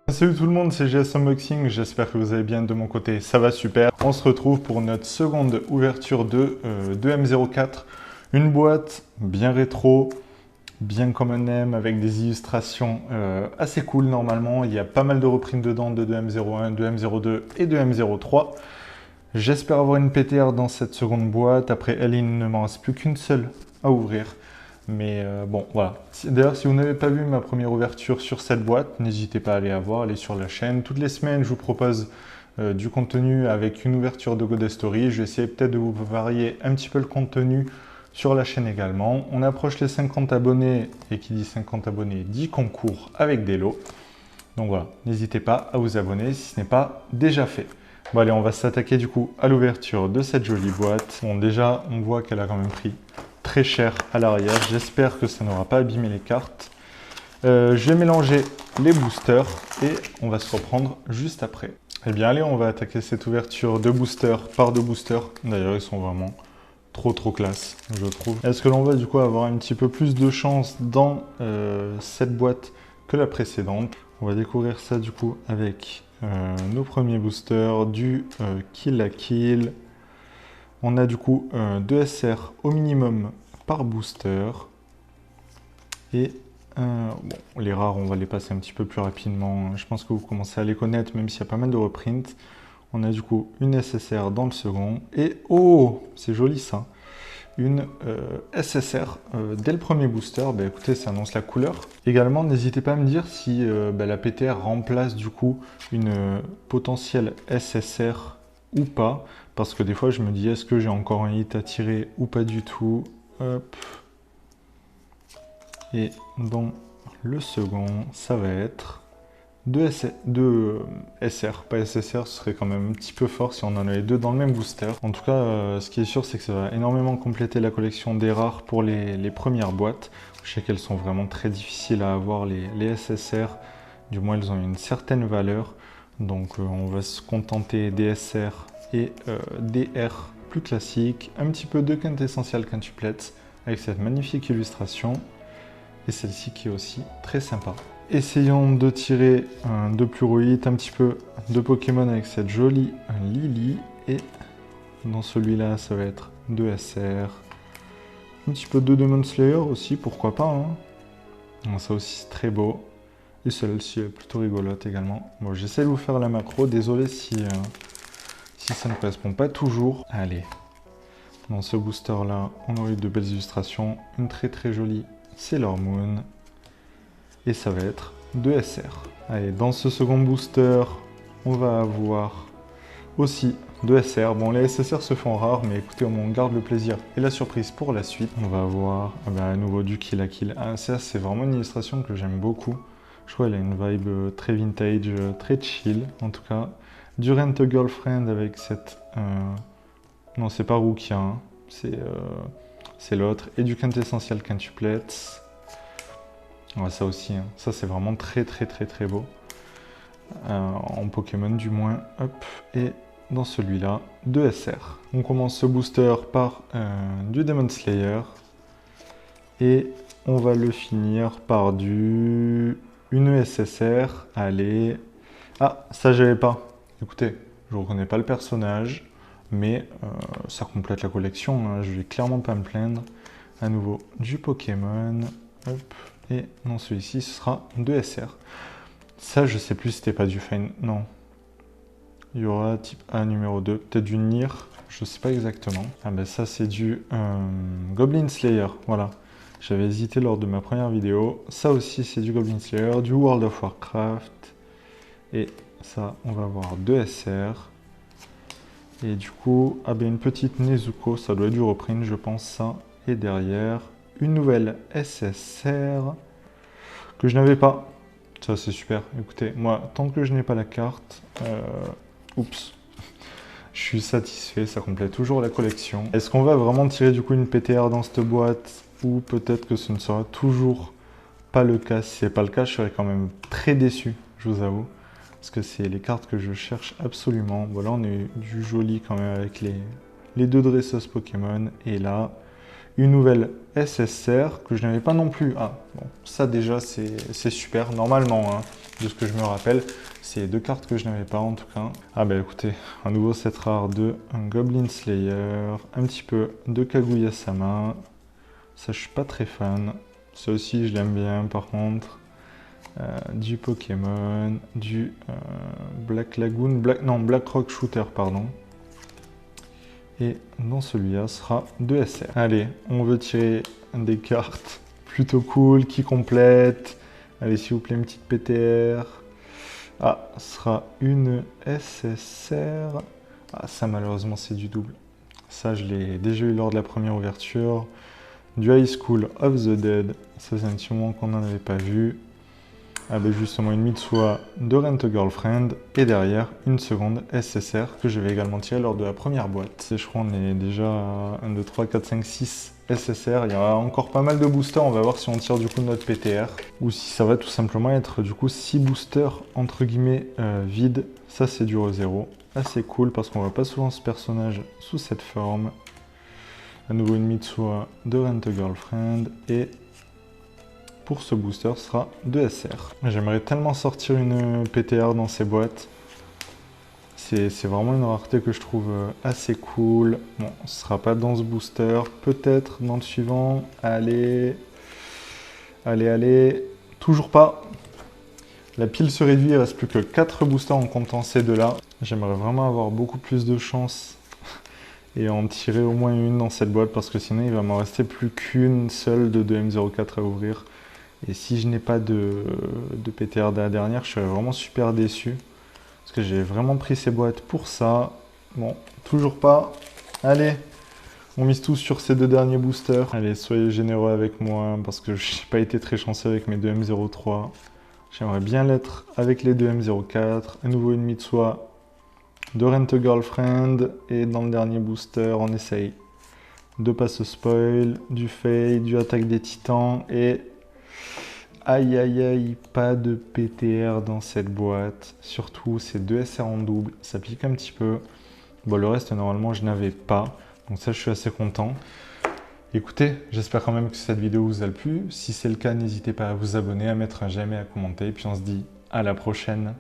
Salut tout le monde, c'est GS Unboxing, j'espère que vous allez bien de mon côté, ça va super. On se retrouve pour notre seconde ouverture de M04, une boîte bien rétro, bien comme on aime, avec des illustrations assez cool normalement. Il y a pas mal de reprints dedans de 2M01, 2M02 et 2M03. J'espère avoir une PTR dans cette seconde boîte, après elle il ne m'en reste plus qu'une seule à ouvrir. Mais bon, voilà. D'ailleurs, si vous n'avez pas vu ma première ouverture sur cette boîte, n'hésitez pas à aller la voir, elle est sur la chaîne. Toutes les semaines, je vous propose du contenu avec une ouverture de Goddess Story. Je vais essayer peut-être de vous varier un petit peu le contenu sur la chaîne également. On approche les 50 abonnés, et qui dit 50 abonnés dit concours avec des lots. Donc voilà, n'hésitez pas à vous abonner si ce n'est pas déjà fait. Bon allez, on va s'attaquer du coup à l'ouverture de cette jolie boîte. Bon déjà, on voit qu'elle a quand même pris très cher à l'arrière. J'espère que ça n'aura pas abîmé les cartes. Je vais mélanger les boosters et on va se reprendre juste après. Eh bien allez, on va attaquer cette ouverture de booster par de boosters. D'ailleurs, ils sont vraiment trop classe, je trouve. Est-ce que l'on va du coup avoir un petit peu plus de chance dans cette boîte que la précédente? On va découvrir ça du coup avec nos premiers boosters du Kill la Kill. On a du coup 2 SR au minimum par booster. Et bon, les rares, on va les passer un petit peu plus rapidement. Je pense que vous commencez à les connaître, même s'il y a pas mal de reprints. On a du coup une SSR dans le second. Et oh, c'est joli ça. Une SSR dès le premier booster. Bah, écoutez, ça annonce la couleur. Également, n'hésitez pas à me dire si la PTR remplace du coup une potentielle SSR ou pas. Parce que des fois, je me dis, est-ce que j'ai encore un hit à tirer ou pas du tout? Hop. Et dans le second, ça va être 2 SR, pas SSR, ce serait quand même un petit peu fort si on en avait deux dans le même booster. En tout cas, ce qui est sûr, c'est que ça va énormément compléter la collection des rares pour les premières boîtes. Je sais qu'elles sont vraiment très difficiles à avoir, les SSR. Du moins, elles ont une certaine valeur. Donc, on va se contenter des SR et des R plus classiques. Un petit peu de quintessential quintuplets avec cette magnifique illustration. Et celle-ci qui est aussi très sympa. Essayons de tirer de Plurohit, un petit peu de Pokémon avec cette jolie Lily. Et dans celui-là, ça va être 2 SR. Un petit peu de Demon Slayer aussi, pourquoi pas. Hein. Ça aussi, c'est très beau. Et celle-ci est plutôt rigolote également. Bon, j'essaie de vous faire la macro. Désolé si ça ne correspond pas toujours. Allez. Dans ce booster-là, on a eu de belles illustrations. Une très jolie Sailor Moon. Et ça va être 2 SR. Allez, dans ce second booster, on va avoir aussi 2 SR. Bon, les SSR se font rares, mais écoutez, on garde le plaisir et la surprise pour la suite. On va avoir à nouveau du Kill la Kill. Ah, ça, c'est vraiment une illustration que j'aime beaucoup. Je trouve qu'elle a une vibe très vintage, très chill, en tout cas. Du Rent a Girlfriend avec cette... Non, c'est pas Rukia, hein. C'est l'autre. Et du Quintessential Quintuplets. Ouais, ça aussi, hein. Ça c'est vraiment très beau. En Pokémon du moins. Hop. Et dans celui-là, 2 SR. On commence ce booster par du Demon Slayer. Et on va le finir par une SSR. Allez. Ah, ça j'avais pas. Écoutez, je ne reconnais pas le personnage. Mais ça complète la collection, hein. Je vais clairement pas me plaindre. À nouveau, du Pokémon. Hop. Et dans celui-ci, ce sera 2 SR. Ça, je sais plus si c'était pas du Fine. Non. Il y aura type A numéro 2. Peut-être du Nier. Je sais pas exactement. Ah ben ça, c'est du Goblin Slayer. Voilà. J'avais hésité lors de ma première vidéo. Ça aussi, c'est du Goblin Slayer. Du World of Warcraft. Et ça, on va avoir 2 SR. Et du coup, ah ben une petite Nezuko. Ça doit être du reprint, je pense, ça. Et derrière... une nouvelle SSR que je n'avais pas. Ça, c'est super. Écoutez, moi, tant que je n'ai pas la carte, oups, je suis satisfait. Ça complète toujours la collection. Est-ce qu'on va vraiment tirer du coup une PTR dans cette boîte ou peut-être que ce ne sera toujours pas le cas? Si ce n'est pas le cas, je serais quand même très déçu, je vous avoue. Parce que c'est les cartes que je cherche absolument. Voilà, on a eu du joli quand même avec les deux dresseuses Pokémon. Et là... une nouvelle SSR que je n'avais pas non plus. Ah, bon, ça déjà c'est super, normalement, hein, de ce que je me rappelle. C'est 2 cartes que je n'avais pas en tout cas. Ah bah écoutez, un nouveau set rare de un Goblin Slayer, un petit peu de Kaguya-sama. Ça je suis pas très fan. Ça aussi je l'aime bien par contre. Du Pokémon, du Black Lagoon, Black Rock Shooter pardon. Et dans celui-là sera 2 SR. Allez, on veut tirer des cartes plutôt cool, qui complètent. Allez, s'il vous plaît, une petite PTR. Ah, ce sera une SSR. Ah, ça malheureusement c'est du double. Ça je l'ai déjà eu lors de la première ouverture. Du High School of the Dead. Ça c'est un petit moment qu'on n'en avait pas vu. Ah ben justement une Mitsuha de Rent a Girlfriend et derrière une seconde SSR que je vais également tirer lors de la première boîte. Et je crois qu'on est déjà à 1, 2, 3, 4, 5, 6 SSR. Il y aura encore pas mal de boosters, on va voir si on tire du coup notre PTR ou si ça va tout simplement être du coup 6 boosters entre guillemets vides. Ça c'est du re-0. Assez cool parce qu'on voit pas souvent ce personnage sous cette forme. À nouveau une Mitsuha de Rent a Girlfriend et pour ce booster sera 2 SR. J'aimerais tellement sortir une PTR dans ces boîtes. C'est vraiment une rareté que je trouve assez cool. Bon, ce ne sera pas dans ce booster, peut-être dans le suivant. Allez, allez, allez. Toujours pas. La pile se réduit, il ne reste plus que 4 boosters en comptant ces deux-là. J'aimerais vraiment avoir beaucoup plus de chance et en tirer au moins une dans cette boîte parce que sinon il va m'en rester plus qu'une seule de 2M04 à ouvrir. Et si je n'ai pas de PTR de la dernière, je serais vraiment super déçu. Parce que j'ai vraiment pris ces boîtes pour ça. Bon, toujours pas. Allez, on mise tous sur ces 2 derniers boosters. Allez, soyez généreux avec moi parce que je n'ai pas été très chanceux avec mes 2M03. J'aimerais bien l'être avec les 2M04. À nouveau une Mitsuha de Rent a Girlfriend. Et dans le dernier booster, on essaye de pas se spoil, du fade, du attaque des titans et... Aïe aïe aïe, pas de PTR dans cette boîte. Surtout ces 2 SR en double, ça pique un petit peu. Bon, le reste, normalement, je n'avais pas. Donc ça, je suis assez content. Écoutez, j'espère quand même que cette vidéo vous a plu. Si c'est le cas, n'hésitez pas à vous abonner, à mettre un j'aime et à commenter. Puis on se dit à la prochaine.